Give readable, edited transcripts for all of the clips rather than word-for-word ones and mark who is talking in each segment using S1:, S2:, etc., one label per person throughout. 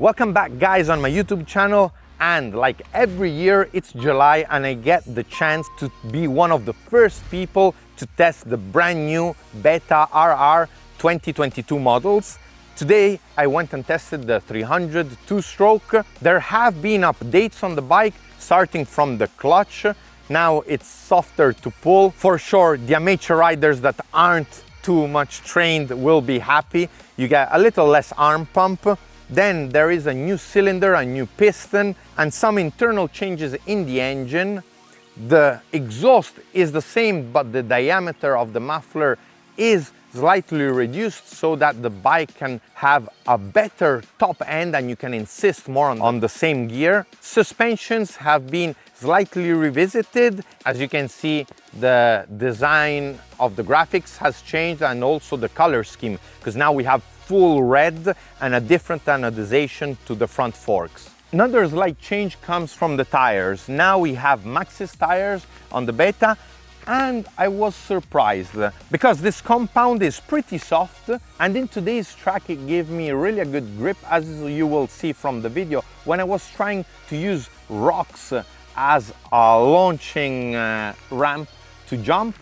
S1: Welcome back guys on my YouTube channel, and like every year it's July and I get the chance to be one of the first people to test the brand new Beta RR 2022 models. Today I went and tested the 300 two-stroke. There have been updates on the bike starting from the clutch. Now it's softer to pull. For sure the amateur riders that aren't too much trained will be happy. You get a little less arm pump. Then there is a new cylinder, a new piston, and some internal changes in the engine. The exhaust is the same, but the diameter of the muffler is slightly reduced so that the bike can have a better top end and you can insist more on the same gear. Suspensions have been slightly revisited. As you can see, the design of the graphics has changed, and also the color scheme, because now we have full red and a different anodization to the front forks. Another slight change comes from the tires. Now we have Maxxis tires on the Beta, and I was surprised because this compound is pretty soft, and in today's track it gave me really a good grip, as you will see from the video. When I was trying to use rocks as a launching ramp to jump,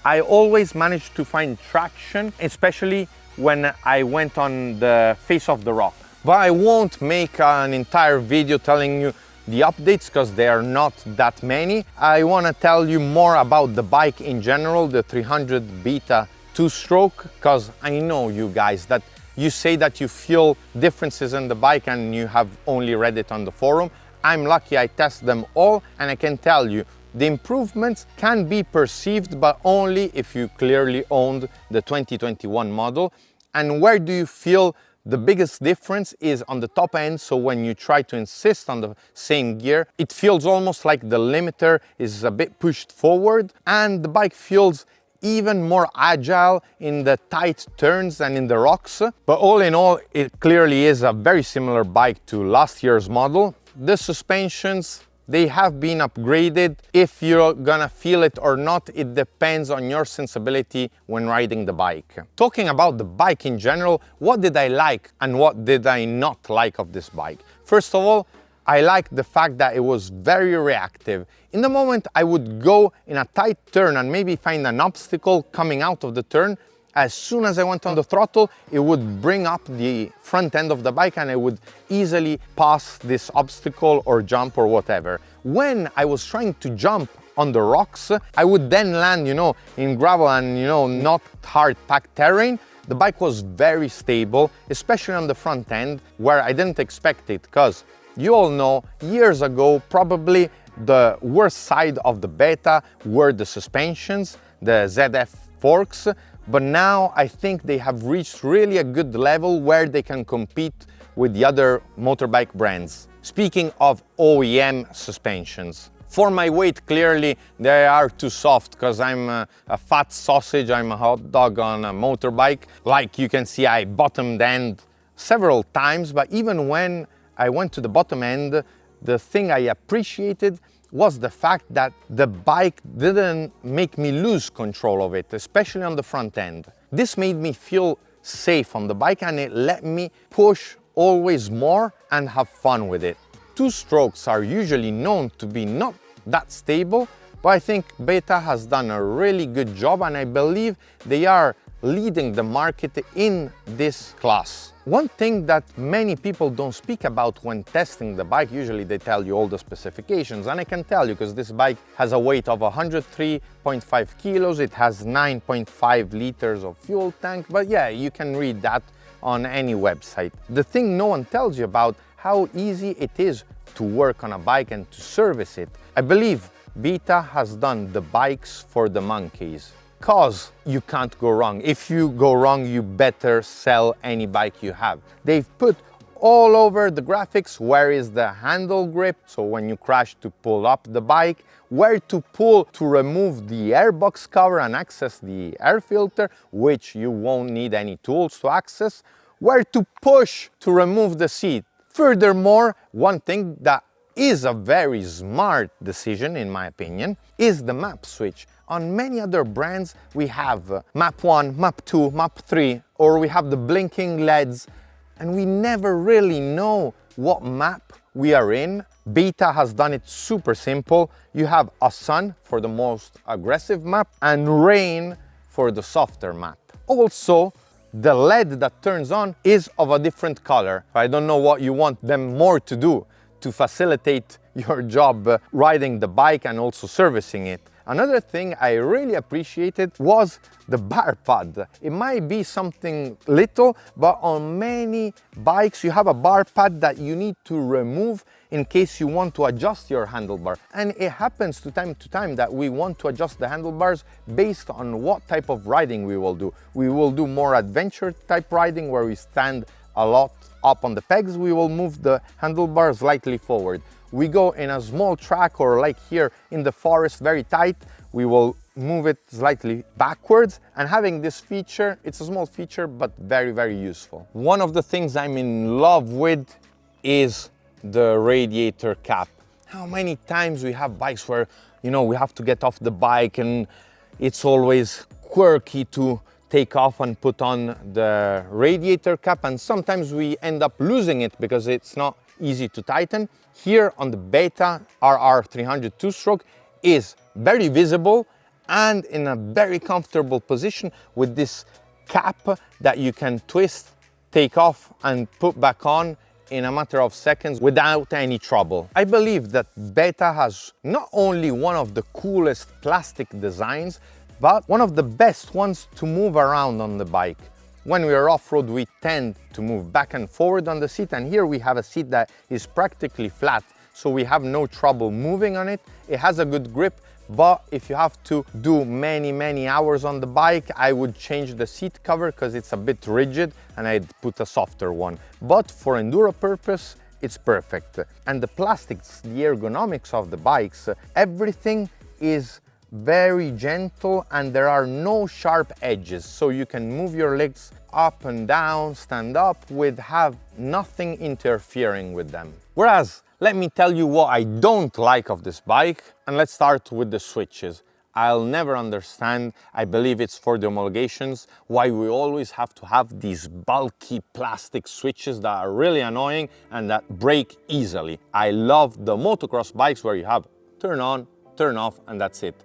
S1: I always managed to find traction, especially when I went on the face of the rock. But I won't make an entire video telling you the updates because they are not that many. I want to tell you more about the bike in general, the 300 Beta two-stroke, because I know you guys that you say that you feel differences in the bike and you have only read it on the forum. I'm lucky I test them all, and I can tell you the improvements can be perceived, but only if you clearly owned the 2021 model. And where do you feel the biggest difference is on the top end. So when you try to insist on the same gear, it feels almost like the limiter is a bit pushed forward, and the bike feels even more agile in the tight turns and in the rocks. But all in all, it clearly is a very similar bike to last year's model. The suspensions, they have been upgraded. If you're gonna feel it or not, it depends on your sensibility when riding the bike. Talking about the bike in general, what did I like and what did I not like of this bike? First of all, I liked the fact that it was very reactive. In the moment I would go in a tight turn and maybe find an obstacle coming out of the turn, as soon as I went on the throttle, it would bring up the front end of the bike and I would easily pass this obstacle or jump or whatever. When I was trying to jump on the rocks, I would then land, in gravel and, not hard packed terrain. The bike was very stable, especially on the front end, where I didn't expect it, because you all know, years ago, probably the worst side of the Beta were the suspensions, the ZF forks. But now I think they have reached really a good level where they can compete with the other motorbike brands. Speaking of OEM suspensions, for my weight, clearly they are too soft, because I'm a fat sausage, I'm a hot dog on a motorbike. Like you can see, I bottomed end several times, but even when I went to the bottom end, the thing I appreciated was the fact that the bike didn't make me lose control of it, especially on the front end. This made me feel safe on the bike, and it let me push always more and have fun with it. Two-strokes are usually known to be not that stable, but I think Beta has done a really good job, and I believe they are leading the market in this class. One thing that many people don't speak about when testing the bike, usually they tell you all the specifications, and I can tell you because this bike has a weight of 103.5 kilos, it has 9.5 liters of fuel tank, but yeah, you can read that on any website. The thing no one tells you about how easy it is to work on a bike and to service it. I believe Beta has done the bikes for the monkeys, because you can't go wrong. If you go wrong, you better sell any bike you have. They've put all over the graphics where is the handle grip, so when you crash to pull up the bike, where to pull to remove the airbox cover and access the air filter, which you won't need any tools to access, where to push to remove the seat. Furthermore, one thing that is a very smart decision in my opinion is the map switch. On many other brands we have map 1, map 2, map 3, or we have the blinking LEDs and we never really know what map we are in. Beta has done it super simple. You have a sun for the most aggressive map and rain for the softer map. Also, the LED that turns on is of a different color. I don't know what you want them more to do to facilitate your job riding the bike and also servicing it. Another thing I really appreciated was the bar pad. It might be something little, but on many bikes you have a bar pad that you need to remove in case you want to adjust your handlebar. And it happens to time that we want to adjust the handlebars based on what type of riding we will do. We will do more adventure type riding where we stand a lot up on the pegs. We will move the handlebars slightly forward. We go in a small track or like here in the forest very tight, we will move it slightly backwards. And having this feature, it's a small feature but very, very useful. One of the things I'm in love with is the radiator cap. How many times we have bikes where, you know, we have to get off the bike and it's always quirky to take off and put on the radiator cap, and sometimes we end up losing it because it's not easy to tighten. Here on the Beta RR 300 two-stroke is very visible and in a very comfortable position with this cap that you can twist, take off and put back on in a matter of seconds without any trouble. I believe that Beta has not only one of the coolest plastic designs, but one of the best ones to move around on the bike. When we are off-road, we tend to move back and forward on the seat, and here we have a seat that is practically flat, so we have no trouble moving on it. It has a good grip, but if you have to do many hours on the bike, I would change the seat cover because it's a bit rigid and I'd put a softer one. But for enduro purpose, it's perfect. And the plastics, the ergonomics of the bikes, everything is very gentle and there are no sharp edges, so you can move your legs up and down, stand up with have nothing interfering with them. Whereas, let me tell you what I don't like of this bike, and let's start with the switches. I'll never understand, I believe it's for the homologations, why we always have to have these bulky plastic switches that are really annoying and that break easily. I love the motocross bikes where you have turn on, turn off, and that's it.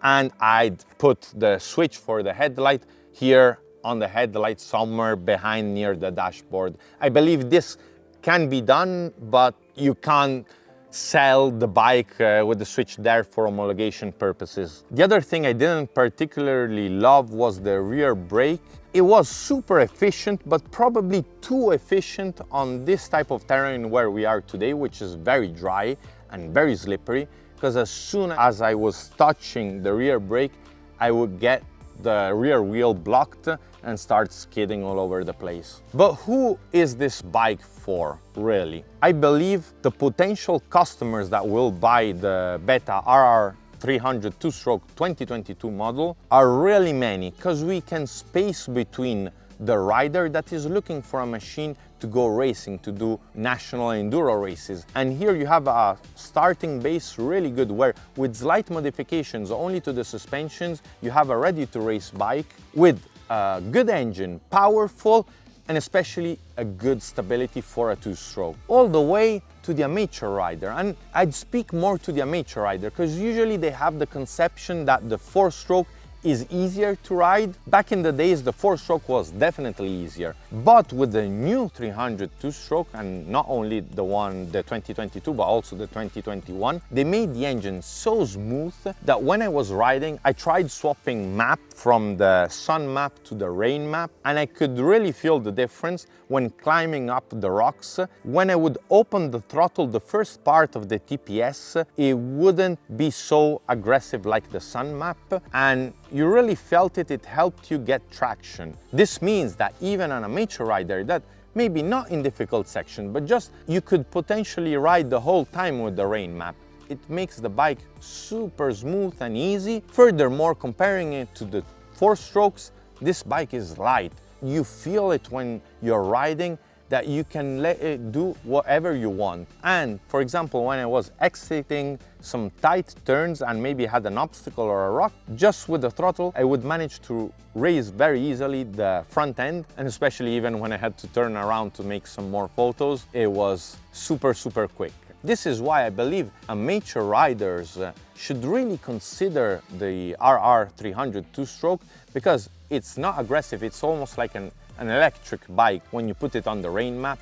S1: And I'd put the switch for the headlight here on the headlight somewhere behind near the dashboard. I believe this can be done, but you can't sell the bike with the switch there for homologation purposes. The other thing I didn't particularly love was the rear brake. It was super efficient, but probably too efficient on this type of terrain where we are today, which is very dry and very slippery. Because as soon as I was touching the rear brake, I would get the rear wheel blocked and start skidding all over the place. But who is this bike for, really? I believe the potential customers that will buy the Beta RR 300 two-stroke 2022 model are really many, because we can space between the rider that is looking for a machine to go racing, to do national enduro races. And here you have a starting base really good, where with slight modifications only to the suspensions, you have a ready-to-race bike with a good engine, powerful, and especially a good stability for a two-stroke. All the way to the amateur rider. And I'd speak more to the amateur rider, because usually they have the conception that the four-stroke is easier to ride. Back in the days, the four-stroke was definitely easier. But with the new 300 two-stroke, and not only the 2022, but also the 2021, they made the engine so smooth that when I was riding, I tried swapping map from the sun map to the rain map, and I could really feel the difference when climbing up the rocks. When I would open the throttle, the first part of the TPS, it wouldn't be so aggressive like the sun map, and you really felt it, it helped you get traction. This means that even an amateur rider that maybe not in difficult section, but just you could potentially ride the whole time with the rain map. It makes the bike super smooth and easy. Furthermore, comparing it to the four strokes, this bike is light. You feel it when you're riding. that you can let it do whatever you want. And for example, when I was exiting some tight turns and maybe had an obstacle or a rock, just with the throttle, I would manage to raise very easily the front end. And especially even when I had to turn around to make some more photos, it was super quick. This is why I believe amateur riders should really consider the RR300 two-stroke, because it's not aggressive. It's almost like an electric bike when you put it on the rain map.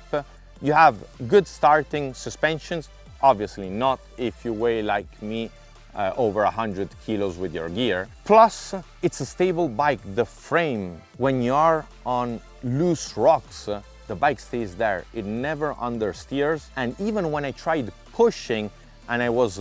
S1: You have good starting suspensions, obviously not if you weigh like me over 100 kilos with your gear. Plus, it's a stable bike. The frame, when you are on loose rocks, the bike stays there. It never understeers. And even when I tried pushing and I was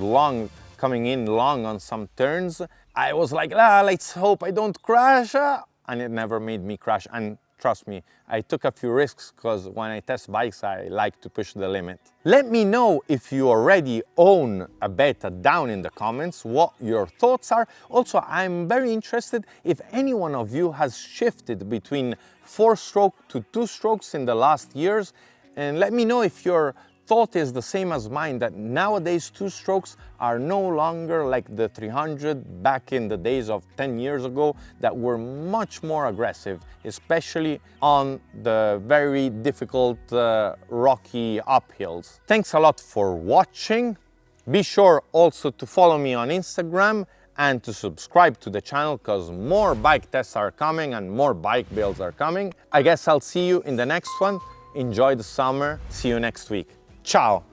S1: coming in long on some turns, I was like, let's hope I don't crash. And it never made me crash. And trust me, I took a few risks because when I test bikes, I like to push the limit. Let me know if you already own a Beta down in the comments, what your thoughts are. Also, I'm very interested if any one of you has shifted between 4-stroke to 2 strokes in the last years. And let me know if your thought is the same as mine, that nowadays 2 strokes are no longer like the 300 back in the days of 10 years ago that were much more aggressive, especially on the very difficult rocky uphills. Thanks a lot for watching. Be sure also to follow me on Instagram and to subscribe to the channel, because more bike tests are coming and more bike builds are coming. I guess I'll see you in the next one. Enjoy the summer. See you next week. Ciao!